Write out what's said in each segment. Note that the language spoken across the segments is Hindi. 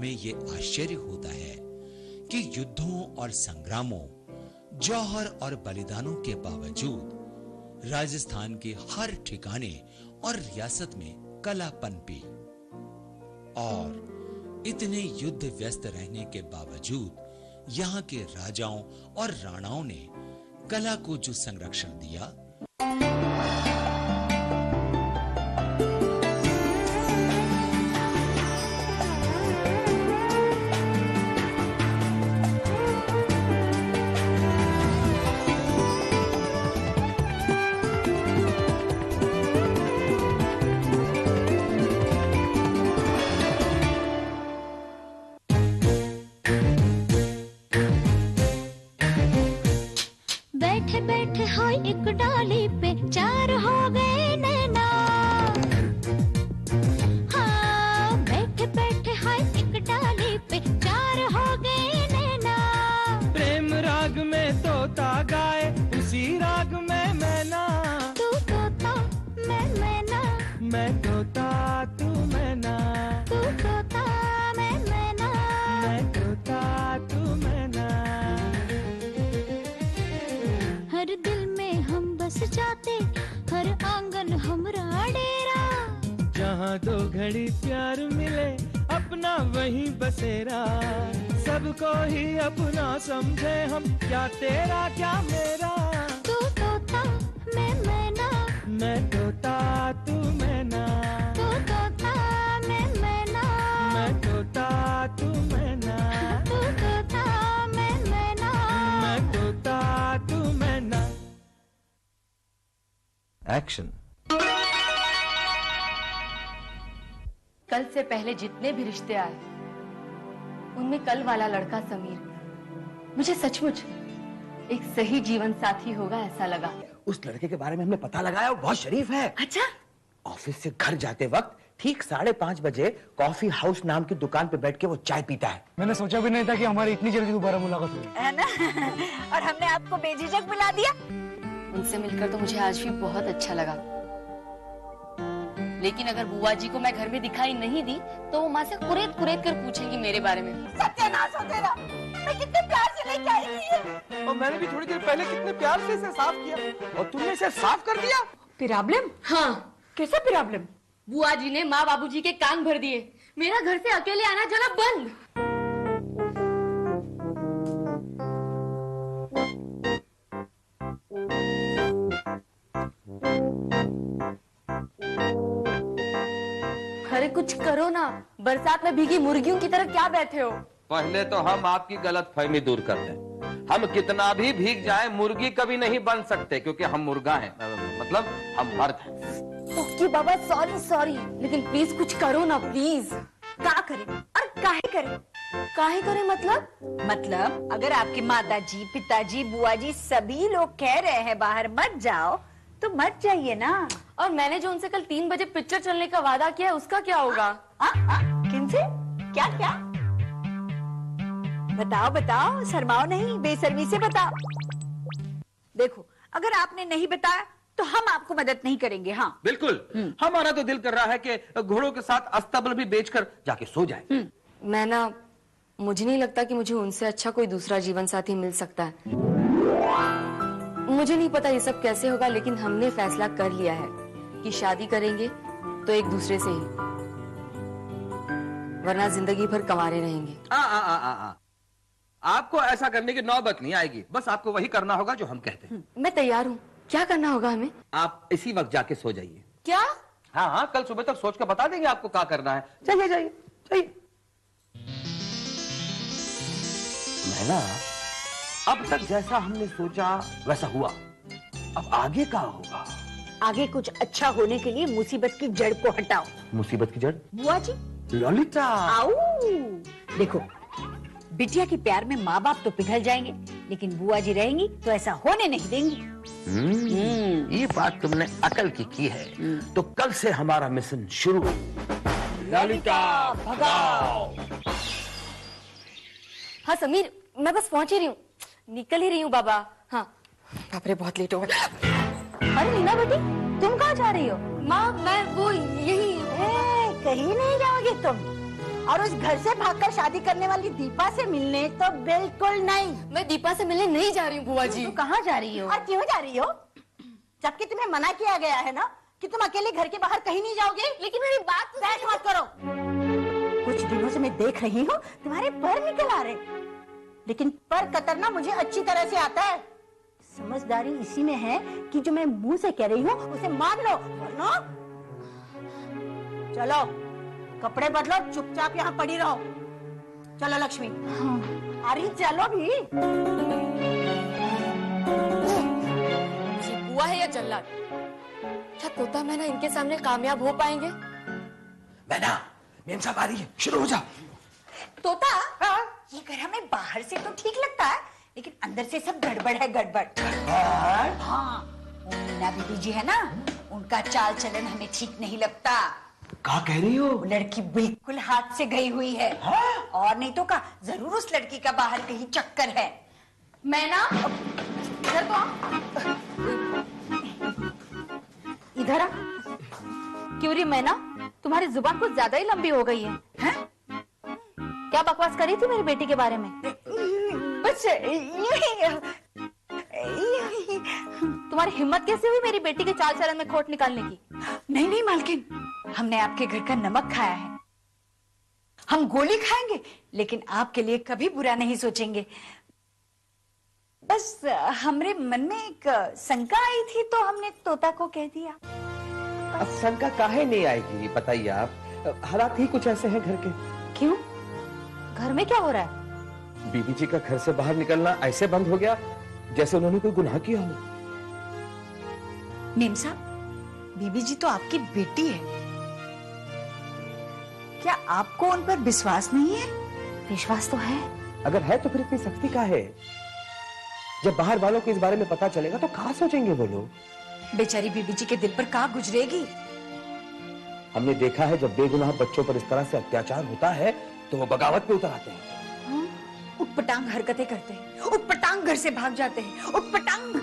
हमें ये आश्चर्य होता है कि युद्धों और संग्रामों, जौहर और बलिदानों के बावजूद राजस्थान के हर ठिकाने और रियासत में कला पनपी और इतने युद्ध व्यस्त रहने के बावजूद यहाँ के राजाओं और राणाओं ने कला को जो संरक्षण दिया, बैठे हाय एक डाली पे चार हो गए नैना। हाँ, बैठे बैठे हाय एक डाली पे चार हो गए नैना। प्रेम राग में तोता गाए उसी राग में मैना। तू तोता मैं मैना, मैं तोता तू मैना। तू तोता मैं मैना, मैं तोता तू मैना। हर दिल में हम बस जाते, हर आंगन हमरा डेरा। जहाँ दो घड़ी प्यार मिले अपना वही बसेरा। सबको ही अपना समझे हम, क्या तेरा क्या मेरा। तू तोता मैं मैना, मैं तोता तू मैना। तू तोता मैं मैना, मैं तोता तू मैना। तू तोता मैं मैना, मैं तोता तू मैना। एक्शन। कल से पहले जितने भी रिश्ते आए उनमें कल वाला लड़का समीर मुझे सचमुच एक सही जीवन साथी होगा ऐसा लगा। उस लड़के के बारे में हमने पता लगाया, वो बहुत शरीफ है। अच्छा? ऑफिस से घर जाते वक्त ठीक 5:30 बजे कॉफी हाउस नाम की दुकान पे बैठ के वो चाय पीता है। मैंने सोचा भी नहीं था कि हमारी इतनी जल्दी दोबारा मुलाकात होगी, है ना? और हमने आपको बेझिझक बुला दिया। उनसे मिलकर तो मुझे आज भी बहुत अच्छा लगा, लेकिन अगर बुआ जी को मैं घर में दिखाई नहीं दी तो वो माँ से कुरेद कुरेद कर पूछेंगी मेरे बारे में। सत्यानाश हो तेरा, मैं कितने प्यार से लेके आई थी ये। और मैंने भी थोड़ी देर पहले कितने प्यार से इसे साफ किया और तुमने इसे साफ कर दिया। प्रॉब्लम? हाँ, कैसा प्रॉब्लम? बुआ जी ने माँ बाबूजी के कान भर दिए। मेरा घर से अकेले आना जाना बंद। अरे कुछ करो ना, बरसात में भीगी मुर्गियों की तरह क्या बैठे हो। पहले तो हम आपकी गलतफहमी दूर करते हैं। हम कितना भी भीग जाए मुर्गी कभी नहीं बन सकते, क्योंकि हम मुर्गा हैं, मतलब हम मर्द हैं। ओके बाबा, सॉरी सॉरी, लेकिन प्लीज कुछ करो ना प्लीज। क्या करें और काहे करें? काहे करे मतलब? मतलब अगर आपके माताजी, पिताजी, बुआ जी सभी लोग कह रहे हैं बाहर मत जाओ तो मत जाइए ना। और मैंने जो उनसे कल 3 बजे पिक्चर चलने का वादा किया है उसका क्या होगा? किनसे? क्या क्या? बताओ बताओ, शर्माओ नहीं, बेशर्मी से बताओ। देखो, अगर आपने नहीं बताया तो हम आपको मदद नहीं करेंगे। हाँ बिल्कुल। हमारा तो दिल कर रहा है कि घोड़ों के साथ अस्तबल भी बेचकर जाके सो जाए। मैं ना, मुझे नहीं लगता कि मुझे उनसे अच्छा कोई दूसरा जीवन साथी मिल सकता है। मुझे नहीं पता ये सब कैसे होगा, लेकिन हमने फैसला कर लिया है कि शादी करेंगे तो एक दूसरे से ही, वरना जिंदगी भर कंवारे रहेंगे। आपको ऐसा करने की नौबत नहीं आएगी, बस आपको वही करना होगा जो हम कहते हैं। मैं तैयार हूँ। क्या करना होगा हमें? आप इसी वक्त जाके सो जाइए। क्या? हाँ हाँ, कल सुबह तक सोच कर बता देंगे आपको क्या करना है। जाइए जाइए जाइए। मैना, अब तक जैसा हमने सोचा वैसा हुआ, अब आगे क्या होगा? आगे कुछ अच्छा होने के लिए मुसीबत की जड़ को हटाओ। मुसीबत की जड़? बुआ जी। ललिता। आओ, देखो, बिटिया के प्यार में माँ बाप तो पिघल जाएंगे, लेकिन बुआ जी रहेंगी तो ऐसा होने नहीं देंगी। ये बात तुमने अकल की है। तो कल से हमारा मिशन शुरू। ललिता भगाओ। हाँ समीर, मैं बस पहुंच ही रही हूँ, निकल ही रही हूँ बाबा। हाँ बाप रे, बहुत लेट हो गया। अरे मीना बेटी, तुम कहाँ जा रही हो? माँ, मैं वो यही। कहीं नहीं जाओगे तुम। और उस घर से भागकर शादी करने वाली दीपा से मिलने तो बिल्कुल नहीं। मैं दीपा से मिलने नहीं जा रही हूँ बुआ जी। तू कहाँ जा रही हो और क्यों जा रही हो? जबकि तुम्हें मना किया गया है ना कि तुम अकेले घर के बाहर कहीं नहीं जाओगे। लेकिन मेरी बात तो बहस मत करो। कुछ दिनों से मैं देख रही हूँ तुम्हारे पर निकल आ रहे, लेकिन पर कतरना मुझे अच्छी तरह से आता है। समझदारी इसी में है कि जो मैं मुंह से कह रही हूँ उसे मान लो, वरना चलो कपड़े बदलो, चुपचाप यहाँ पड़ी रहो। चलो लक्ष्मी। हाँ। अरे चलो भी। ये बुआ है या जल्लाद? क्या तोता मैना इनके सामने कामयाब हो पाएंगे? मैना, मेम साहब आ रही है, शुरू हो जा। तोता, ये घर हमें बाहर से तो ठीक लगता है, लेकिन अंदर से सब गड़बड़ है, गड़बड़। हाँ, वो मीना बीबी जी है ना, उनका चाल चलन हमें ठीक नहीं लगता। क्या कह रही हो? वो लड़की बिल्कुल हाथ से गई हुई है। हाँ? और नहीं तो क्या, जरूर उस लड़की का बाहर कहीं चक्कर है। मैना, इधर तो आ। इधर आ। क्यों रे मैना, तुम्हारी जुबान कुछ ज्यादा ही लंबी हो गई है, हैं? क्या बकवास करी थी मेरी बेटी के बारे में? बस तुम्हारी हिम्मत कैसे हुई मेरी बेटी के चाल चलन में खोट निकालने की? नहीं नहीं मालकिन, हमने आपके घर का नमक खाया है। हम गोली खाएंगे लेकिन आपके लिए कभी बुरा नहीं सोचेंगे। बस हमरे मन में एक शंका आई थी तो हमने तोता को कह दिया। अब शंका काहे नहीं आएगी बताइए आप, हालात ही कुछ ऐसे हैं घर के। क्यों? घर में क्या हो रहा है? बीबी जी का घर से बाहर निकलना ऐसे बंद हो गया जैसे उन्होंने कोई गुनाह किया हो। मेम साहब, बीबी जी तो आपकी बेटी है, क्या आपको उन पर विश्वास नहीं है? विश्वास तो है। अगर है तो फिर इतनी सख्ती का है? जब बाहर वालों को इस बारे में पता चलेगा तो कहाँ सोचेंगे वो लोग? बेचारी बीबी जी के दिल पर कहाँ गुजरेगी? हमने देखा है जब बेगुनाह बच्चों पर इस तरह से अत्याचार होता है तो वो बगावत पे उतर आते हैं। उटपटांग हरकतें करते हैं, उटपटांग घर से भाग जाते हैं, उटपटांग।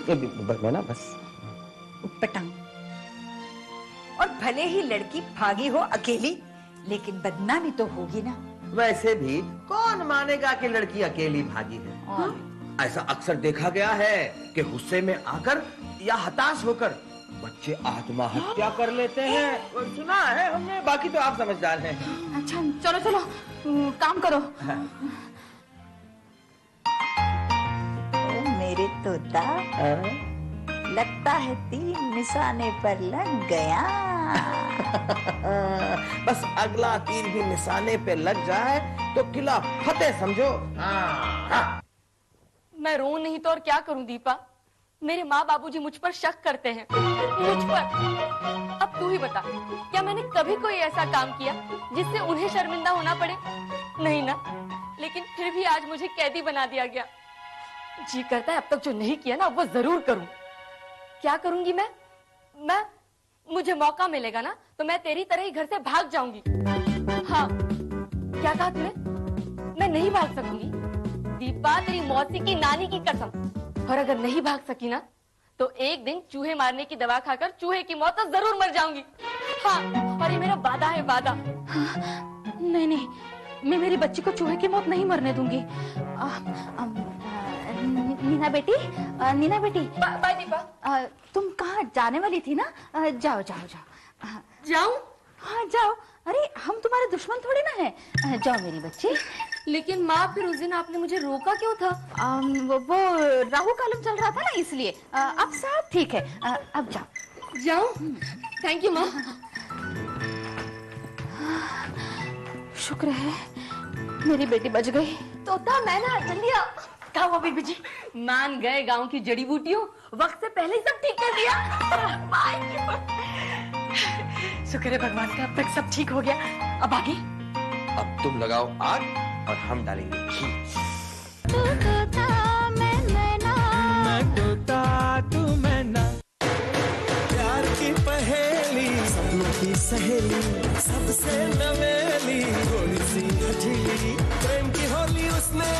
मैं ना बस उटपटांग। और भले ही लड़की भागी हो अकेली, लेकिन बदनामी तो होगी ना। वैसे भी कौन मानेगा कि लड़की अकेली भागी है? ऐसा अक्सर देखा गया है कि गुस्से में आकर या हताश होकर बच्चे आत्महत्या कर लेते हैं। सुना है हमने, बाकी तो आप समझदार हैं। अच्छा चलो चलो काम करो। ओ मेरे तोता, लगता है तीर निशाने पर लग गया। बस अगला तीर भी निशाने पे लग जाए तो किला फतेह समझो। मैं रो नहीं तो और क्या करूं दीपा? मेरे माँ बाबूजी मुझ पर शक करते हैं, मुझ पर। अब तू ही बता, क्या मैंने कभी कोई ऐसा काम किया जिससे उन्हें शर्मिंदा होना पड़े? नहीं ना, लेकिन फिर भी आज मुझे कैदी बना दिया गया। जी करता है अब तक जो नहीं किया ना वो जरूर करूं। क्या करूंगी मैं? मुझे मौका मिलेगा ना तो मैं तेरी तरह ही घर से भाग जाऊंगी। हाँ, क्या कहा तूने? मैं नहीं भाग सकूंगी दीपा, तेरी मौसी की नानी की कसम। और अगर नहीं भाग सकी ना तो एक दिन चूहे मारने की दवा खाकर चूहे की मौत तो जरूर मर जाऊंगी। हाँ, और ये मेरा वादा है, वादा। हाँ, नहीं, मैं मेरी बच्ची को चूहे की मौत नहीं मरने दूंगी। नीना बेटी, बाय दीपा। तुम कहाँ जाने वाली थी ना? जाओ। जाऊं? हाँ जाओ। अरे हम तुम्हारे दुश्मन थोड़ी ना हैं। जाओ मेरी बच्ची। लेकिन माँ, फिर उस दिन आपने मुझे रोका क्यों था? वो राहु कालम चल रहा था ना, इसलिए। अब सब ठीक है, अब जाओ। जाऊं? थैंक यू माँ। शुक्र है मेरी बेटी बच गई। तोता मैना, जल्दी आ। क्या हुआ बीबी जी? मान गए गांव की जड़ी बूटियों, वक्त से पहले ही सब ठीक कर दिया। शुक्र है भगवान का, अब तक सब ठीक हो गया। अब आगे? अब तुम लगाओ आग और हम डालेंगे घी। तू तोता मैं मैना, मैं तोता तू मैना, प्यार की पहेली, सपनों की सहेली, सबसे नवेली, थोड़ी सी हठीली, प्रेम की होली उसने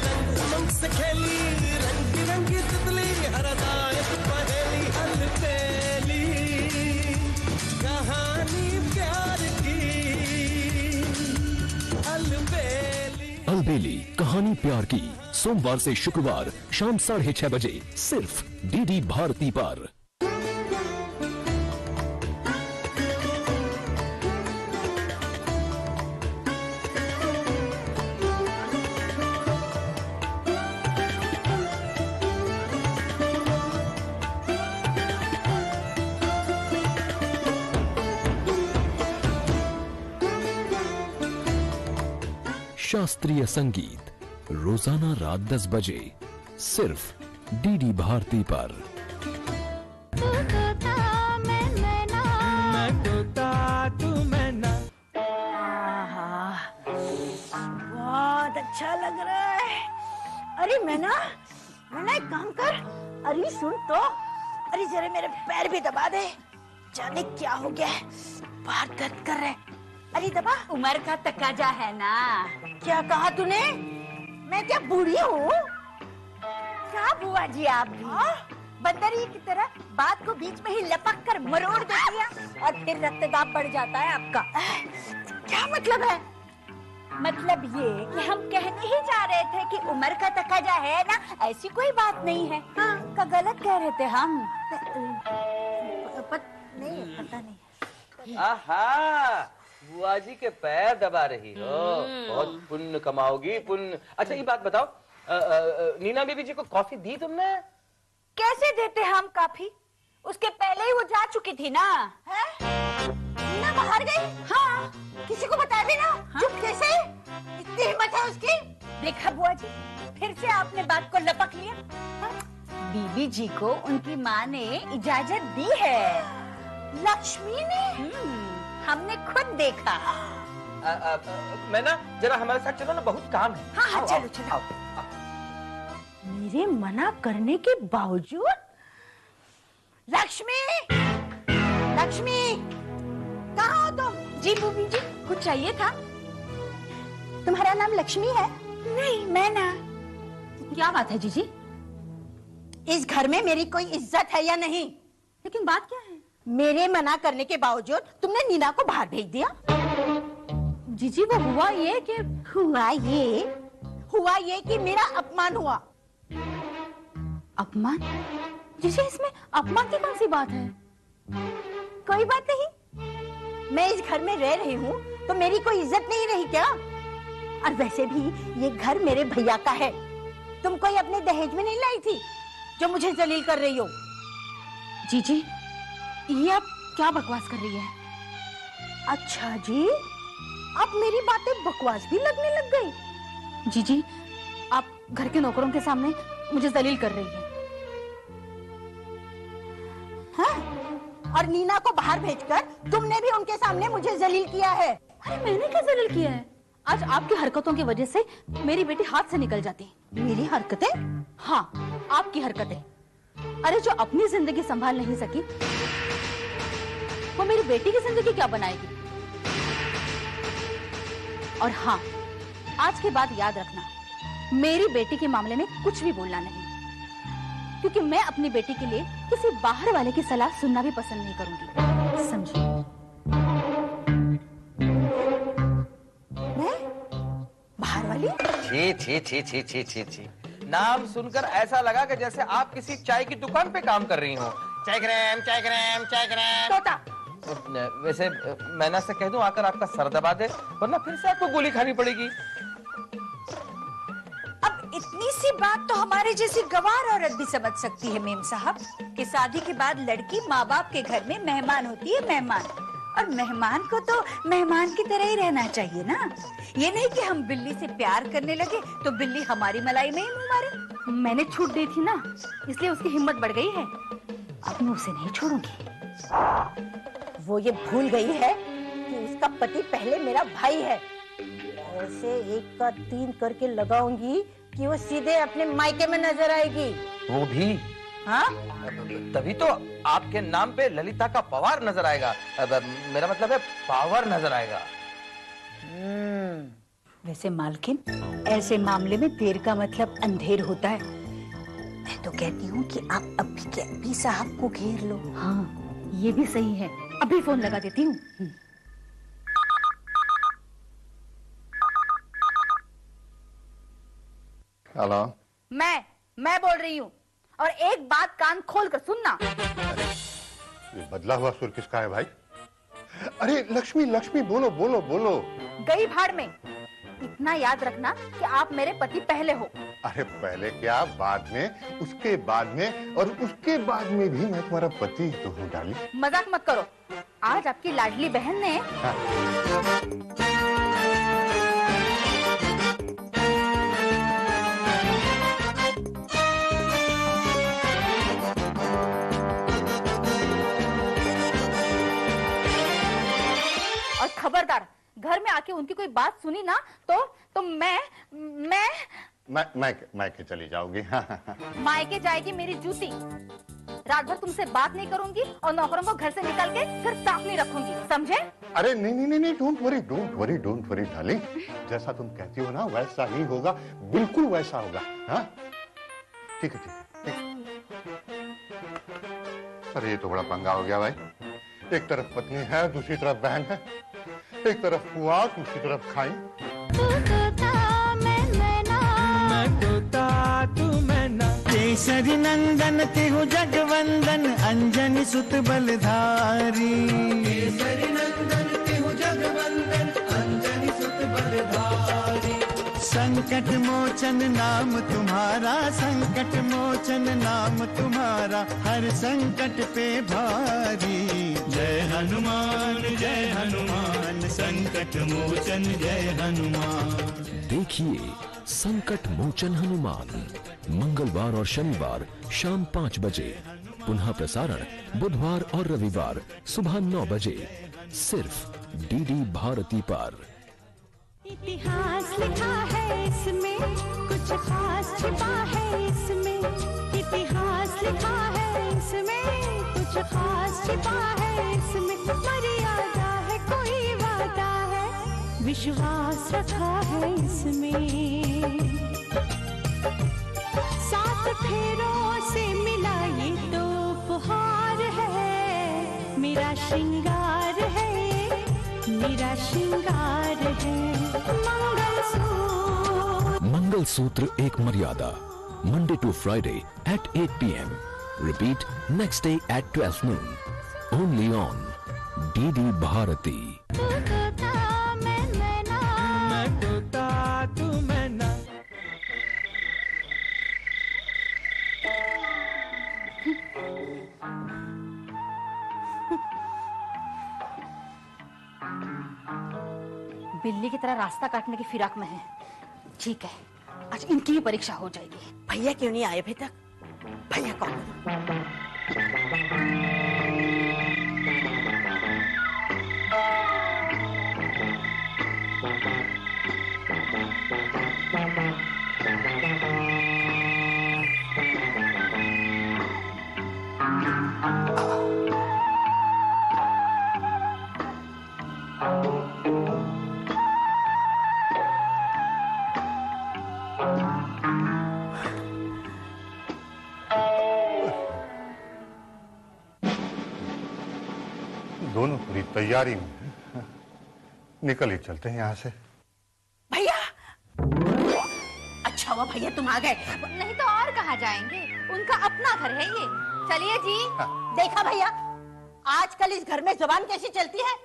रंग उमंग से खेली, रंग बिरंगी तितली, हरदायक पहेली अलबेली, कहानी प्यार की अलबेली कहानी प्यार की, सोमवार से शुक्रवार शाम 6:30 बजे सिर्फ डीडी भारती पर। शास्त्रीय संगीत रोजाना रात 10 बजे सिर्फ डीडी भारती पर। तू तोता मैं मैना, मैं तोता तू मैना। बहुत अच्छा लग रहा है। अरे मैना एक काम कर। अरे सुन तो, अरे जरा मेरे पैर भी दबा दे, जाने क्या हो गया है, बाहर दर्द कर रहे। अरे दबा। उम्र का तकाजा है ना। क्या कहा तूने? मैं क्या बूढ़ी हूँ? क्या बुआ जी आप भी बंदरी की तरह बात को बीच में ही लपक कर मरोड़ देती है और फिर रक्तदाब बढ़ जाता है आपका। क्या मतलब है? मतलब ये कि हम कहने ही जा रहे थे कि उम्र का तकाजा है ना, ऐसी कोई बात नहीं है। हाँ, का गलत कह रहे थे हम। नहीं, पता नहीं। आहा, बुआ जी के पैर दबा रही हो, बहुत पुण्य कमाओगी, पुण्य। अच्छा ये बात बताओ, नीना बीबी जी को कॉफी दी तुमने? कैसे देते हम कॉफी? उसके पहले ही वो जा चुकी थी ना। है? नीना बाहर गई? हाँ। किसी को बता देना। हाँ? चुप कैसे? इतनी हिम्मत है उसकी? देखा बुआ जी, फिर से आपने बात को लपक लिया। हाँ? बीबी जी को उनकी माँ ने इजाजत दी है। लक्ष्मी ने? हमने खुद देखा। मैं ना जरा हमारे साथ चलो ना, बहुत काम है। हाँ हाँ, आओ, चलो आओ, चलो। आओ। मेरे मना करने के बावजूद? लक्ष्मी, लक्ष्मी, कहाँ हो तुम? जी बीबी जी, कुछ चाहिए था? तुम्हारा नाम लक्ष्मी है? नहीं, मैं ना। क्या बात है जीजी? इस घर में मेरी कोई इज्जत है या नहीं? लेकिन बात क्या है? मेरे मना करने के बावजूद तुमने नीना को बाहर भेज दिया। जीजी वो हुआ ये कि मेरा अपमान हुआ। अपमान? जीजी इसमें अपमान की कौन सी बात है? कोई बात नहीं। मैं इस घर में रह रही हूँ तो मेरी कोई इज्जत नहीं रही क्या? और वैसे भी ये घर मेरे भैया का है। तुम कोई अपने दहेज में नहीं लाई थी जो मुझे जलील कर रही हो। जीजी ये आप क्या बकवास कर रही है? अच्छा जी, अब मेरी बातें बकवास भी लगने लग गई। जीजी आप घर के नौकरों के सामने मुझे जलील कर रही हैं। हाँ? और नीना को बाहर भेजकर तुमने भी उनके सामने मुझे जलील किया है। अरे मैंने क्या जलील किया है? आज आपकी हरकतों की वजह से मेरी बेटी हाथ से निकल जाती। मेरी हरकतें? हाँ, आपकी हरकतें। अरे जो अपनी जिंदगी संभाल नहीं सकी, वो मेरी बेटी की जिंदगी क्या बनाएगी? और हाँ, आज के बाद याद रखना, मेरी बेटी के मामले में कुछ भी बोलना नहीं, क्योंकि मैं अपनी बेटी के लिए किसी बाहर वाले की सलाह सुनना भी पसंद नहीं करूंगी, समझी? मैं? बाहर वाली? छी छी छी छी छी छी छी, नाम सुनकर ऐसा लगा कि जैसे आप किसी चाय की दुकान पे काम कर रही हो। चाय ग्राम, चाय ग्राम, चाय ग्राम। तोता। वैसे मैना से कह दूं आकर आपका सर दबा दे, वरना फिर से आपको गोली खानी पड़ेगी। अब इतनी सी बात तो हमारे जैसी गवार औरत भी समझ सकती है मेम साहब, कि शादी के बाद लड़की माँ बाप के घर में मेहमान होती है, मेहमान। और मेहमान को तो मेहमान की तरह ही रहना चाहिए ना। ये नहीं कि हम बिल्ली से प्यार करने लगे तो बिल्ली हमारी मलाई में ही मुंह मारे। मैंने छूट दी थी ना, इसलिए उसकी हिम्मत बढ़ गई है। अब मैं उसे नहीं छोड़ूंगी। वो ये भूल गई है कि उसका पति पहले मेरा भाई है। ऐसे एक का 3 करके लगाऊंगी कि वो सीधे अपने मायके में नजर आएगी। वो भी? हाँ? तभी तो आपके नाम पे ललिता का पवार नजर आएगा। मेरा मतलब है पावर नजर आएगा। वैसे मालकिन, ऐसे मामले में देर का मतलब अंधेर होता है। मैं तो कहती हूँ कि आप अभी के अभी साहब को घेर लो। हाँ, ये भी सही है। अभी फोन लगा देती हूँ। हेलो। मैं बोल रही हूँ, और एक बात कान खोल कर सुनना। ये बदला हुआ सुर किसका है भाई? अरे लक्ष्मी लक्ष्मी बोलो बोलो बोलो। गई भाड़ में। इतना याद रखना कि आप मेरे पति पहले हो। अरे पहले क्या, बाद में, उसके बाद में, और उसके बाद में भी मैं तुम्हारा पति तो हूँ डाली। मजाक मत करो। आज आपकी लाडली बहन ने और खबरदार, घर में आके उनकी कोई बात सुनी ना तो मैं के चली जाऊंगी। मायके जाएगी मेरी जूती। रात भर तुमसे बात नहीं करूंगी और नौकरों को घर से निकाल के फिर साफ नहीं रखूंगी, समझे? अरे नहीं, डोंट वरी डार्लिंग। जैसा तुम कहती हो ना वैसा ही होगा, बिल्कुल वैसा होगा। हाँ ठीक है। अरे ये तो बड़ा पंगा हो गया भाई। एक तरफ पत्नी है, दूसरी तरफ बहन है, एक तरफ पुआ, दूसरी तरफ खाई। केसरी नंदन तिहु जगवंदन अंजनी सुत बलधारी। केसरी नंदन तिहु जगवंदन अंजनी सुत बलधारी। संकट मोचन नाम तुम्हारा, संकट मोचन नाम तुम्हारा, हर संकट पे भारी। जय हनुमान संकट मोचन जय हनुमान। देखिए संकट मोचन हनुमान मंगलवार और शनिवार शाम 5 बजे, पुनः प्रसारण बुधवार और रविवार सुबह 9 बजे, सिर्फ डीडी भारती पर। इतिहास लिखा है इसमें, कुछ खास छिपा है इसमें। इतिहास लिखा है इसमें, कुछ खास छिपा है इसमें। मर्यादा है, कोई वादा है, विश्वास रखा है इसमें। 7 फेरों से मिला ये तो उपहार है, मेरा श्रृंगार है, मेरा श्रृंगार है। Mangalsutra Ek Maryada, Monday to Friday at 8 PM, repeat next day at 12 noon, only on DD Bharati। बिल्ली की तरह रास्ता काटने की फिराक में है। ठीक है, आज इनकी भी परीक्षा हो जाएगी। भैया क्यों नहीं आए अभी तक? भैया कौन? दोनों पूरी तैयारी में, निकल ही चलते हैं यहाँ से। भैया अच्छा हुआ भैया तुम आ गए, नहीं तो और कहाँ जाएंगे, उनका अपना घर है ये। चलिए जी। देखा भैया, आजकल इस घर में जुबान कैसी चलती है,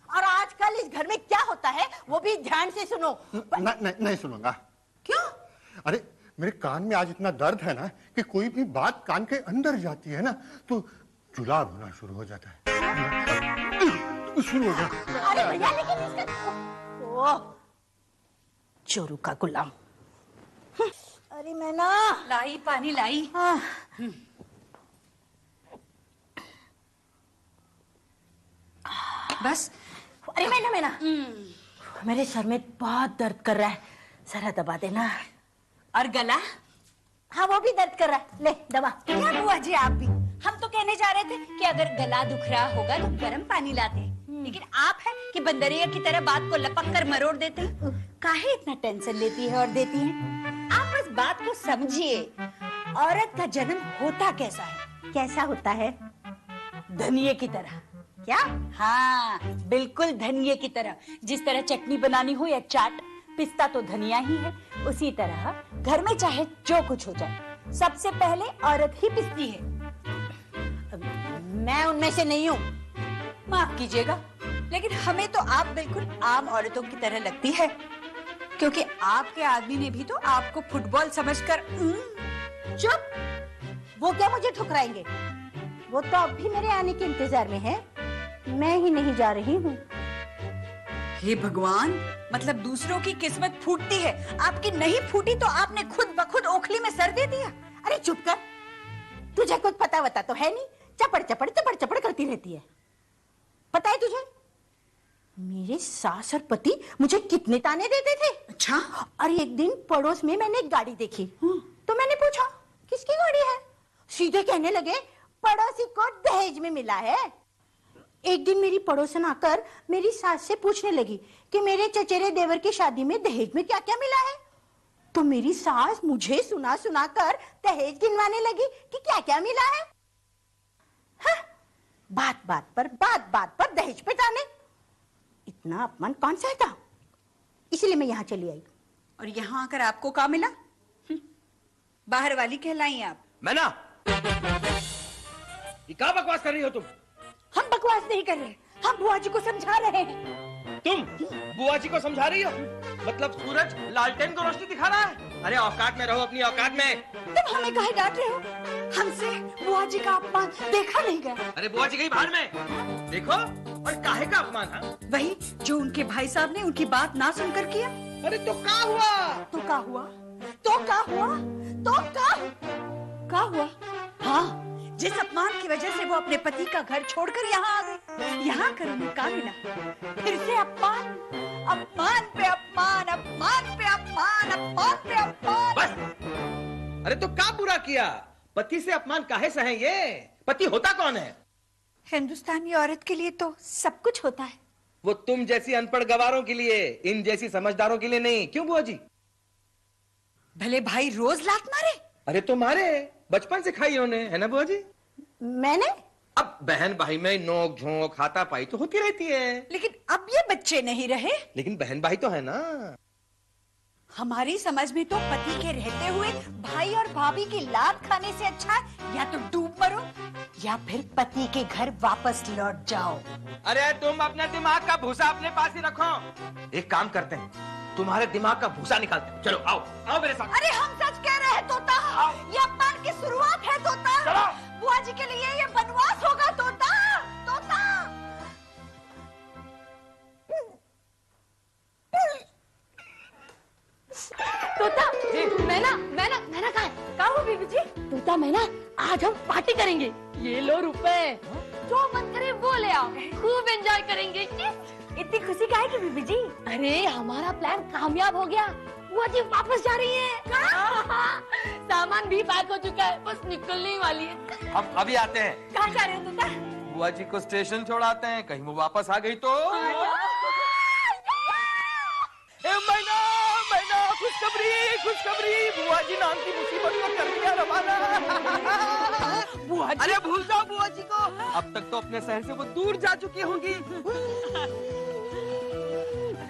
और आजकल इस घर में क्या होता है वो भी ध्यान से सुनो। नहीं सुनूंगा। क्यों? अरे मेरे कान में आज इतना दर्द है ना कि कोई भी बात कान के अंदर जाती है ना तो जुलाब होना शुरू हो जाता है। शुरू हो गया। अरे भैया लेकिन इसका ओह चोरू का गुलाम। अरे मैं ना लाई पानी लाई। बस। अरे मैं ना मेरे सर में बहुत दर्द कर रहा है, जरा दबा देना। और गला? हाँ वो भी दर्द कर रहा है, ले दबा। क्या बुआ जी आप भी, हम तो कहने जा रहे थे कि अगर गला दुख रहा होगा तो गर्म पानी लाते, लेकिन आप है कि बंदरिया की तरह बात को लपक कर मरोड़ देते हैं। काहे इतना टेंशन लेती है और देती है? आप बस बात को समझिए। औरत का जन्म होता कैसा है? कैसा होता है? धनिये की तरह। क्या? हाँ बिल्कुल धनिये की तरह। जिस तरह चटनी बनानी हो या चाट, पिस्ता तो धनिया ही है, उसी तरह घर में चाहे जो कुछ हो जाए, सबसे पहले औरत ही पिसती है। मैं उनमें से नहीं हूँ। माफ कीजिएगा, लेकिन हमें तो आप बिल्कुल आम औरतों की तरह लगती है, क्योंकि आपके आदमी ने भी तो आपको फुटबॉल समझकर चुप! वो क्या मुझे ठुकराएंगे? वो तो अब भी मेरे आने के इंतजार में है। मैं ही नहीं जा रही हूँ। हे भगवान, मतलब दूसरों की किस्मत फूटती है, आपकी नहीं फूटी तो आपने खुद ब खुद ओखली में सर दे दिया। अरे चुप कर, तुझे कुछ पता वता तो है नहीं, चपड़ चपड़ चपड़ चपड़ करती रहती है। पता है तुझे मेरे सास और पति मुझे कितने ताने देते थे? अच्छा। और एक दिन पड़ोस में मैंने एक गाड़ी देखी, तो मैंने पूछा किसकी गाड़ी है? सीधे कहने लगे पड़ोसी को दहेज में मिला है। एक दिन मेरी पड़ोसन आकर मेरी सास से पूछने लगी कि मेरे चचेरे देवर की शादी में दहेज में क्या क्या मिला है। तो मेरी सास मुझे सुना सुना कर दहेज गिनवाने लगी कि क्या क्या मिला है। हाँ, बात बात पर दहेज पे ताने। इतना अपमान कौन सहता? इसलिए मैं यहाँ चली आई। और यहाँ आकर आपको क्या मिला? बाहर वाली कहलाई आप। मैं ना, ये क्या बकवास कर रही हो तुम? हम बकवास नहीं कर रहे, हम बुआ जी को समझा रहे हैं। तुम बुआ जी को समझा रही हो? मतलब सूरज लालटेन को रोशनी दिखा रहा है? अरे औकात में रहो, अपनी औकात में। तुम हमें काहे डांट रहे हो? हमसे बुआ जी का अपमान देखा नहीं गया। अरे बुआ जी गई बाहर में, देखो। और काहे का अपमान? हाँ, वही जो उनके भाई साहब ने उनकी बात ना सुनकर किया। अरे तो क्या हुआ? तो क्या हुआ? तो क्या हुआ? तो क्या हुआ? हाँ, जिस अपमान की वजह से वो अपने पति का घर छोड़कर यहाँ आ गई, यहाँ कर उन्हें क्या मिला? फिर से अपमान, अपमान पे अपमान, अपमान पे अपमान, अपमान पे अपमान। बस। अरे तो क्या बुरा किया? पति से अपमान काहे सहे ये? पति होता कौन है? हिंदुस्तानी औरत के लिए तो सब कुछ होता है। वो तुम जैसी अनपढ़ गवारों के लिए, इन जैसी समझदारों के लिए नहीं। क्यों बुआ जी? भले भाई रोज लात मारे? अरे तो मारे, बचपन से खाई उन्हें, है ना बुआ जी? मैंने? अब बहन भाई में नोक झोंक हाथापाई तो होती रहती है। लेकिन अब ये बच्चे नहीं रहे। लेकिन बहन भाई तो है ना। हमारी समझ में तो पति के रहते हुए भाई और भाभी की लात खाने से अच्छा है या तो डूब मरो या फिर पति के घर वापस लौट जाओ। अरे तुम अपना दिमाग का भूसा अपने पास ही रखो। एक काम करते हैं, तुम्हारे दिमाग का भूसा निकालते हैं। चलो आओ, आओ मेरे साथ। अरे हम सच कह रहे हैं तोता, ये अपमान की शुरुआत है तोता। चलो। बुआ जी के लिए ये बनवास होगा तोता, तोता। तोता, मैं ना कहा हो बीबी जी? तोता मैं ना, आज हम पार्टी करेंगे। ये लो रुपए, जो मन करे वो ले आओ, खूब एंजॉय करेंगे। इतनी खुशी काहे की बीबी जी? अरे हमारा प्लान कामयाब हो गया, बुआ जी वापस जा रही है। सामान भी पैक हो चुका है, बस निकलने वाली है। हम अभी आते हैं। कहाँ जा रहे हो तोता? बुआ जी को स्टेशन छोड़ाते हैं, कहीं वो वापस आ गई तो। मैना मैना, खुशखबरी, बुआ जी नाम की मुसीबत को कर दिया रवाना। बुआ जी? अरे भूल जाओ बुआ जी को, अब तक तो अपने शहर से वो दूर जा चुकी होंगी।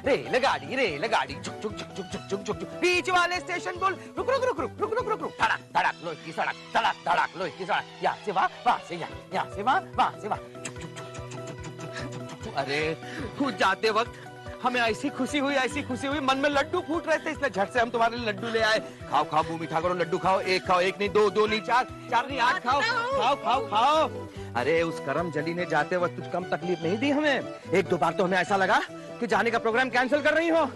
रेलगाड़ी झुक झुक झुक झुक झुक झुक झुक झुक, बीच वाले स्टेशन बोल रुक रुक रुक रुक रुक रुक रुक रुक, धड़क धड़क लोहे की सड़क, धड़क धड़क लोहे की सड़क, यहाँ से वहाँ से यहाँ से वहाँ से वहाँ, झुक झुक झुक झुक झुक झुक झुक झुक। अरे खुद जाते वक्त हमें ऐसी खुशी हुई, मन में लड्डू फूट रहे थे, इसलिए झट से हम तुम्हारे लिए लड्डू ले आए। खाओ खाओ मुंह मीठा करो, लड्डू खाओ, एक नहीं, दो नहीं, चार नहीं, 8 खाओ, खाओ खाओ खाओ। अरे उस करम जली ने जाते वक्त कुछ कम तकलीफ नहीं दी हमें। 1-2 बार तो हमें ऐसा लगा कि जाने का प्रोग्राम कैंसिल कर रही हो।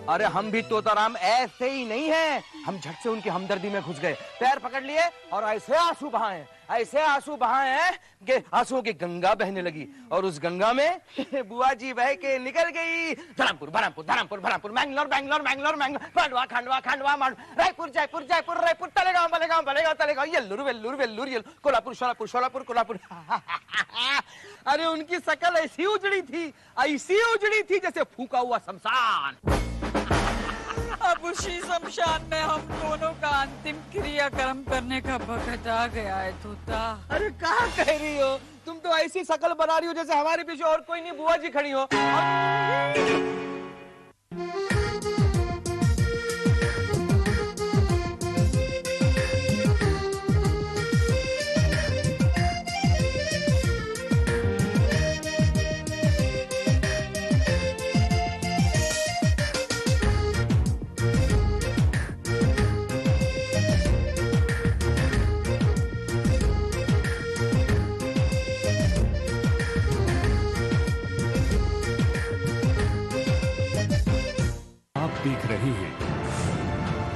अरे हम भी तोताराम ऐसे ही नहीं हैं, हम झट से उनकी हमदर्दी में घुस गए, पैर पकड़ लिए और ऐसे आंसू बहाए हैं कि आंसुओं की गंगा बहने लगी, और उस गंगा में बुआ जी बह के निकल गई। धरमपुर, मैंगलोर, खंडवा, रायपुर, जयपुर, तलेगांव, येल्लूर, कोल्हापुर, शोलापुर। अरे उनकी शकल ऐसी उजड़ी थी जैसे फूका हुआ शमशान। अब उसी शमशान में हम दोनों का अंतिम क्रियाक्रम करने का वक्त आ गया है तोता। अरे कहाँ कह रही हो? तुम तो ऐसी शकल बना रही हो जैसे हमारे पीछे और कोई नहीं, बुआ जी खड़ी हो।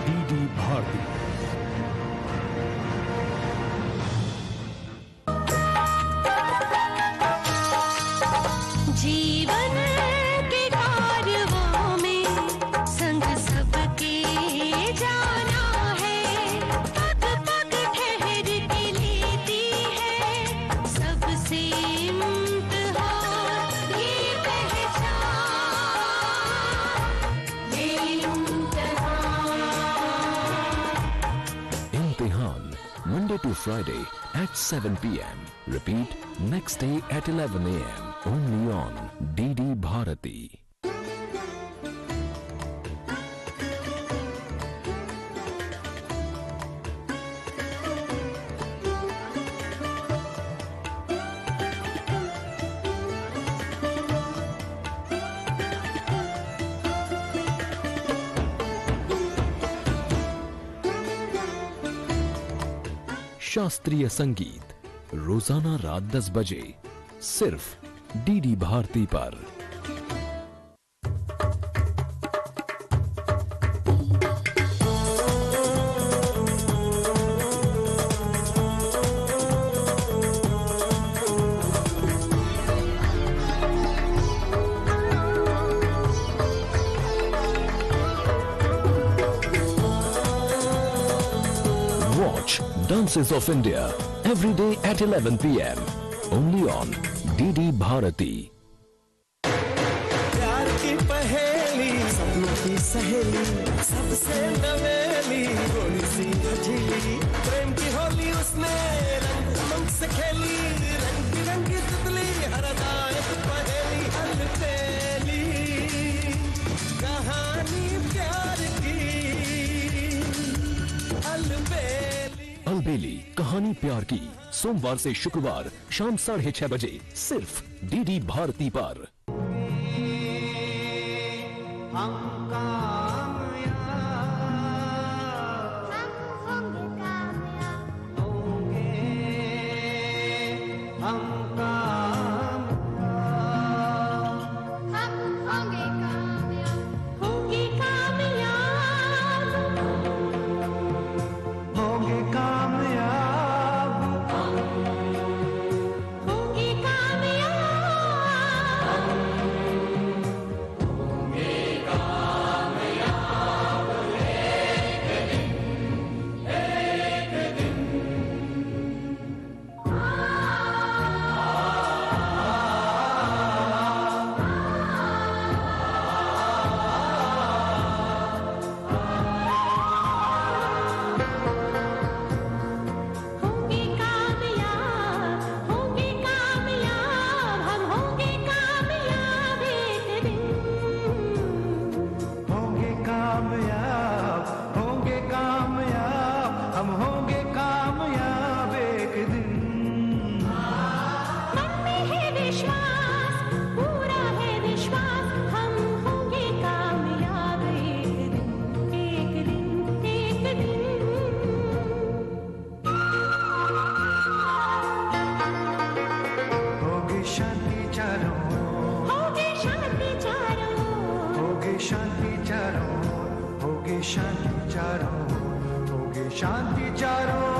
डीडी भारती। जीवन के कारवां में संग सबके जाना है, पग पग ठहर के लेती है सबसे इम्तिहान ये पहचान, ये इम्तिहान। इम्तिहान Monday to Friday at 7 p.m. Repeat next day at 11 a.m. Only on DD Bharati. शास्त्रीय संगीत रोजाना रात 10 बजे सिर्फ डीडी भारती पर। Watch Dances of India every day at 11 p.m. only on DD Bharati. प्यार की पहेली, सपनों की सहेली, सबसे नवेली, थोड़ी सी हठीली, प्रेम की होली उसने रंग उमंग से खेली, रंग बिरंगी तितली, हरदा एक पहेली, अलबेली कहानी प्यार की, अलबेली। अलबेली कहानी प्यार की सोमवार से शुक्रवार शाम 6:30 बजे सिर्फ डीडी भारती पर। शांति चारों, होगी शांति चारों।